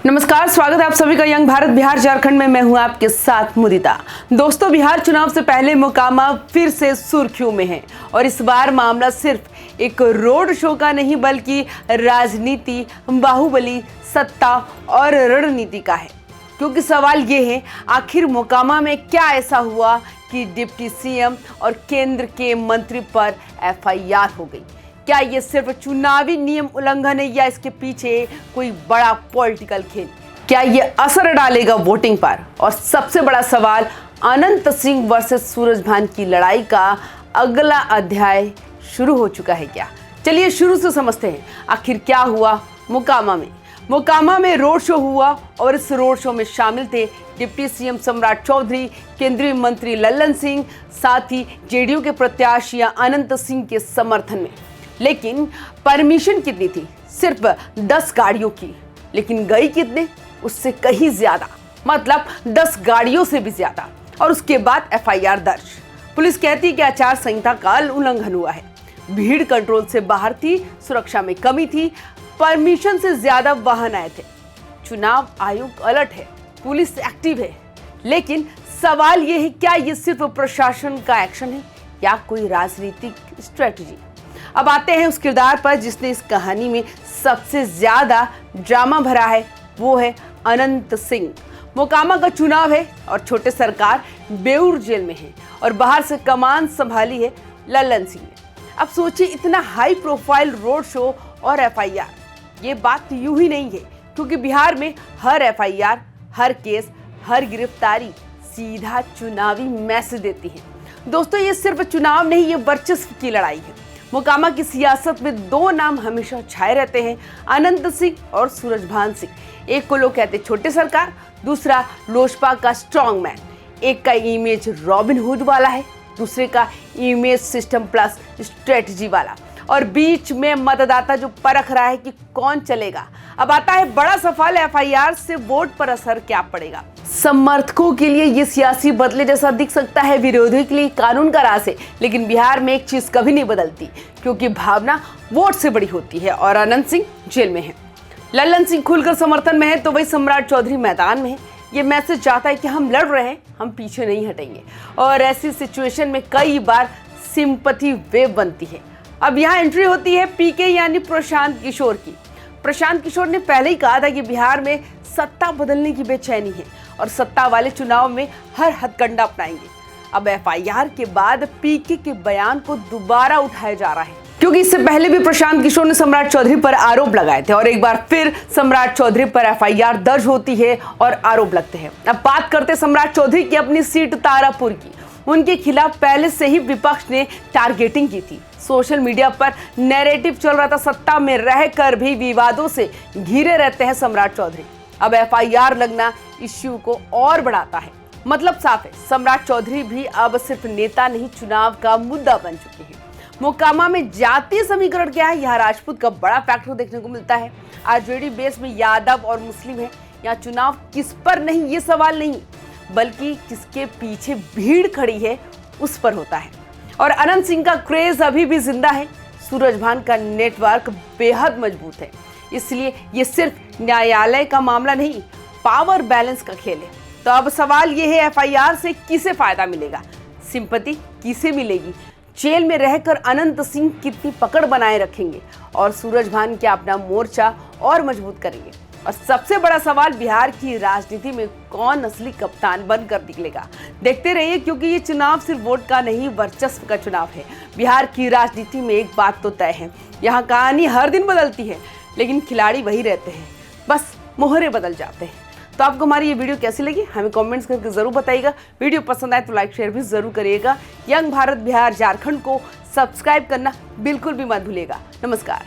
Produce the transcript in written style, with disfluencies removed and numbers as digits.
नमस्कार, स्वागत है आप सभी का यंग भारत बिहार झारखंड में। मैं हूं आपके साथ मुदिता। दोस्तों, बिहार चुनाव से पहले मोकामा फिर से सुर्खियों में है और इस बार मामला सिर्फ एक रोड शो का नहीं बल्कि राजनीति, बाहुबली, सत्ता और रणनीति का है। क्योंकि सवाल ये है, आखिर मोकामा में क्या ऐसा हुआ कि डिप्टी सीएम और केंद्र के मंत्री पर एफआईआर हो गई। क्या ये सिर्फ चुनावी नियम उल्लंघन है या इसके पीछे कोई बड़ा पॉलिटिकल खेल? क्या ये असर डालेगा वोटिंग पर? और सबसे बड़ा सवाल, अनंत सिंह वर्सेस सूरजभान की लड़ाई का अगला अध्याय शुरू हो चुका है क्या? चलिए शुरू से समझते हैं आखिर क्या हुआ मोकामा में। मोकामा में रोड शो हुआ और इस रोड शो में शामिल थे डिप्टी सीएम सम्राट चौधरी, केंद्रीय मंत्री लल्लन सिंह, साथ ही जेडीयू के प्रत्याशी अनंत सिंह के समर्थन में। लेकिन परमिशन कितनी थी? सिर्फ 10 गाड़ियों की, लेकिन गई कितने? उससे कहीं ज्यादा, मतलब 10 गाड़ियों से भी ज्यादा। और उसके बाद एफआईआर दर्ज। पुलिस कहती है कि आचार संहिता का उल्लंघन हुआ है, भीड़ कंट्रोल से बाहर थी, सुरक्षा में कमी थी, परमिशन से ज्यादा वाहन आए थे। चुनाव आयोग अलर्ट है, पुलिस एक्टिव है, लेकिन सवाल यह है, क्या ये सिर्फ प्रशासन का एक्शन है या कोई राजनीतिक स्ट्रेटजी? अब आते हैं उस किरदार पर जिसने इस कहानी में सबसे ज्यादा ड्रामा भरा है, वो है अनंत सिंह। मोकामा का चुनाव है और छोटे सरकार बेऊर जेल में है और बाहर से कमान संभाली है लल्लन सिंह ने। अब सोचिए, इतना हाई प्रोफाइल रोड शो और एफआईआर। ये बात यूं ही नहीं है, क्योंकि बिहार में हर एफआईआर, हर केस, हर गिरफ्तारी सीधा चुनावी मैसेज देती है। दोस्तों, ये सिर्फ चुनाव नहीं, ये वर्चस्व की लड़ाई है। मोकामा की सियासत में 2 नाम हमेशा छाए रहते हैं, अनंत सिंह और सूरजभान सिंह। एक को लोग कहते छोटे सरकार, दूसरा लोजपा का स्ट्रॉन्ग मैन। एक का इमेज रॉबिन हुड वाला है, दूसरे का इमेज सिस्टम प्लस स्ट्रेटजी वाला, और बीच में मतदाता जो परख रहा है कि कौन चलेगा। अब आता है बड़ा सवाल, एफआईआर से वोट पर असर क्या पड़ेगा? समर्थकों के लिए ये सियासी बदले जैसा दिख सकता है, विरोधी के लिए कानून का राज है। लेकिन बिहार में एक चीज कभी नहीं बदलती, क्योंकि भावना वोट से बड़ी होती है और अनंत सिंह जेल में है। लल्लन सिंह खुलकर समर्थन में है, तो वही सम्राट चौधरी मैदान में है। ये मैसेज चाहता है कि हम लड़ रहे हैं, हम पीछे नहीं हटेंगे। और ऐसी सिचुएशन में कई बार सिंपैथी वेव बनती है। अब यहाँ एंट्री होती है पीके यानी प्रशांत किशोर की। प्रशांत किशोर ने पहले ही कहा था कि बिहार में सत्ता बदलने की बेचैनी है और सत्ता वाले चुनाव में हर हथकंडा अपनाएंगे। अब एफआईआर के बाद पीके के बयान को दोबारा उठाया जा रहा है, क्योंकि इससे पहले भी प्रशांत किशोर ने सम्राट चौधरी पर आरोप लगाए थे और एक बार फिर सम्राट चौधरी पर एफआईआर दर्ज होती है और आरोप लगते हैं। अब बात करते सम्राट चौधरी की अपनी सीट तारापुर की। उनके खिलाफ पहले से ही विपक्ष ने टारगेटिंग की थी। सोशल मीडिया पर नैरेटिव चल रहा था, सत्ता में रहकर भी विवादों से घिरे रहते हैं सम्राट चौधरी। अब एफआईआर लगना इश्यू को और बढ़ाता है। मतलब साफ है, सम्राट चौधरी भी अब सिर्फ नेता नहीं, चुनाव का मुद्दा बन चुके हैं। मोकामा में जातीय समीकरण क्या है? यहाँ राजपूत का बड़ा फैक्टर देखने को मिलता है। आरजेडी बेस में यादव और मुस्लिम है। यहाँ चुनाव किस पर नहीं, ये सवाल नहीं, बल्कि किसके पीछे भीड़ खड़ी है उस पर होता है। और अनंत सिंह का क्रेज अभी भी जिंदा है। सूरजभान का नेटवर्क बेहद मजबूत है। इसलिए ये सिर्फ न्यायालय का मामला नहीं, पावर बैलेंस का खेल है। तो अब सवाल ये है, एफआईआर से किसे फायदा मिलेगा? सिंपैथी किसे मिलेगी? जेल में रहकर अनंत सिंह कितनी पकड़ बनाए रखेंगे और सूरजभान क्या अपना मोर्चा और मजबूत करेंगे? और सबसे बड़ा सवाल, बिहार की राजनीति में कौन असली कप्तान बनकर निकलेगा? देखते रहिए, क्योंकि ये चुनाव सिर्फ वोट का नहीं, वर्चस्व का चुनाव है। बिहार की राजनीति में एक बात तो तय है, यहाँ कहानी हर दिन बदलती है, लेकिन खिलाड़ी वही रहते हैं, बस मोहरे बदल जाते हैं। तो आपको हमारी ये वीडियो कैसी लगी हमें कमेंट्स करके जरूर बताइएगा। वीडियो पसंद आए तो लाइक शेयर भी जरूर करिएगा। यंग भारत बिहार झारखंड को सब्सक्राइब करना बिल्कुल भी मत भूलिएगा। नमस्कार।